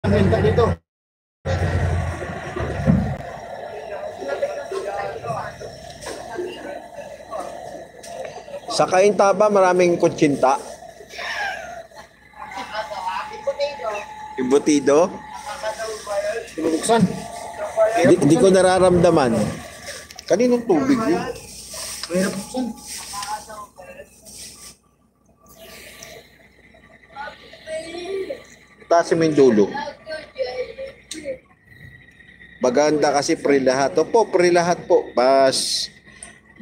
Benta dito. Sa Cainta maraming kutsinta. Embutido? Binubuksan. Di ko nararamdaman. Kaninong tubig yun? Mahirap buksan. Tasin mo yung dulo. Maganda kasi pre lahat. Opo, pre lahat po.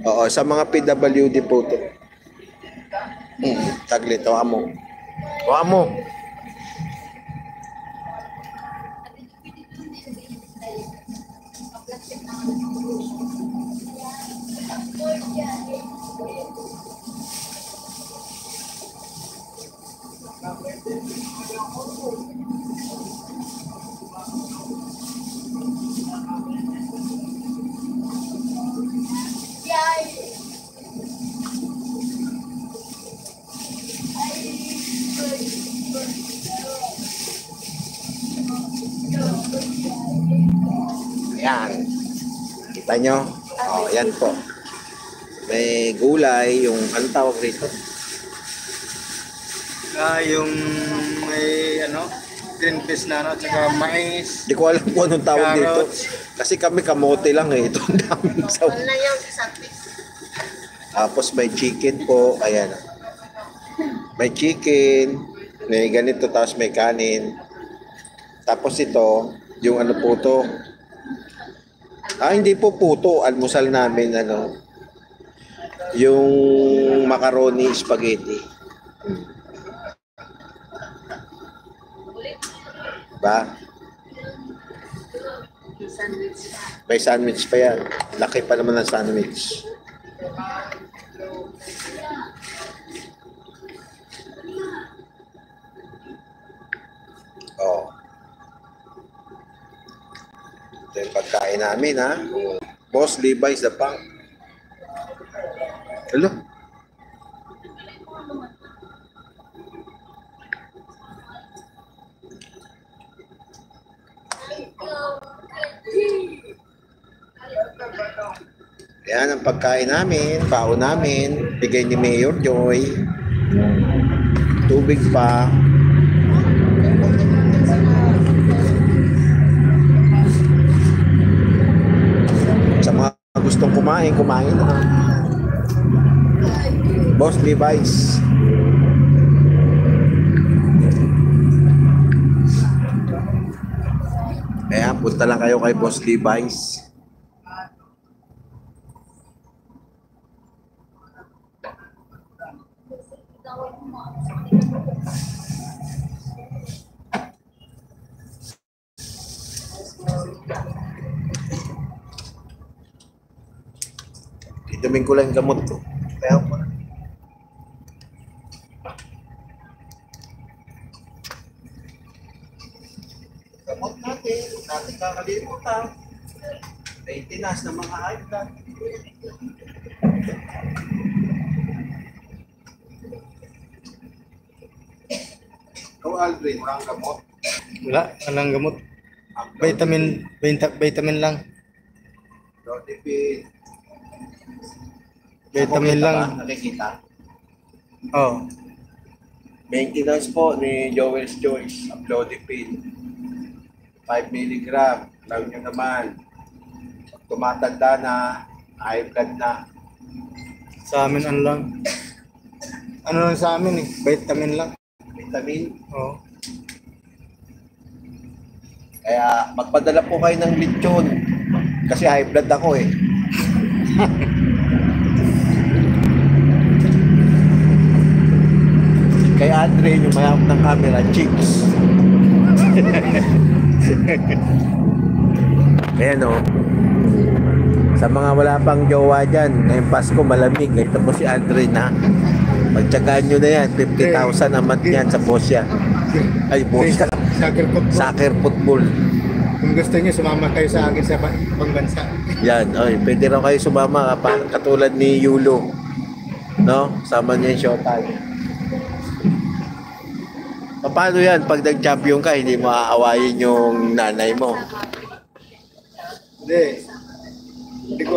Oo, sa mga PWD po to. Taglit, tawa mo. Tawa mo. Ayan. Kita nyo? Oh, yan po. May gulay, yung anong tawag rito? Yung may green peas na tsaka mais. Hindi ko alam kung anong tawag dito. Carrots. Kasi kami kamote lang eh. Ito ang daming saw. Wala yung isang piece. Tapos may chicken po. Ayan. May chicken. May ganito. Tapos may kanin. Tapos ito, yung ano po to. Hindi po puto. Almusal namin yung macaroni spaghetti. Ba? Sandwich na. May sandwich pa yan. Laki pa naman ng sandwich. Oh. Ito yung pagkain namin, ha? Boss Levi's the Punk. Hello? Yan ang pagkain namin, baon namin, bigay ni Mayor Joy. Tubig pa. Sa mga gustong kumain na. Boss Levi's. Kaya punta lang kayo kay Boss Levi's. Inumin ko lang yung gamot ko. Kaya ko na. Gamot natin, huwag natin kakalimutan. Maintenance ng mga high blood. Ikaw, Aldrin, walang gamot. Wala, walang gamot. Vitamin lang. Rodipin. Vitamin lang. Nakikita? Oh. Maintenance po ni Joel's Choice. Uploadipin. 5 mg. Alam nyo naman. Pag tumatanda na, high blood na. Sa amin ano lang. Ano lang sa amin eh. Vitamin lang. Vitamin. Oh. Kaya magpadala po kayo ng lechon. Kasi high blood ako eh. Kay Andre, yung mayamot ng camera, chicks. Ayan o. Sa mga wala pang jowa dyan, ngayong Pasko malamig. Ito po si Andre na. Pagtsagaan nyo na yan, 50,000 a month yan sa Bosya. Ay, Bosya. Soccer football. Soccer football. Kung gusto niyo, sumama kayo sa akin sa ibang bansa. Yan, oy, pwede raw kayo sumama parang katulad ni Yulo. No? Sama niya yung showtime. Paano yan? Pag nag-champion ka, hindi mo aawayin yung nanay mo. Hindi. Hindi ko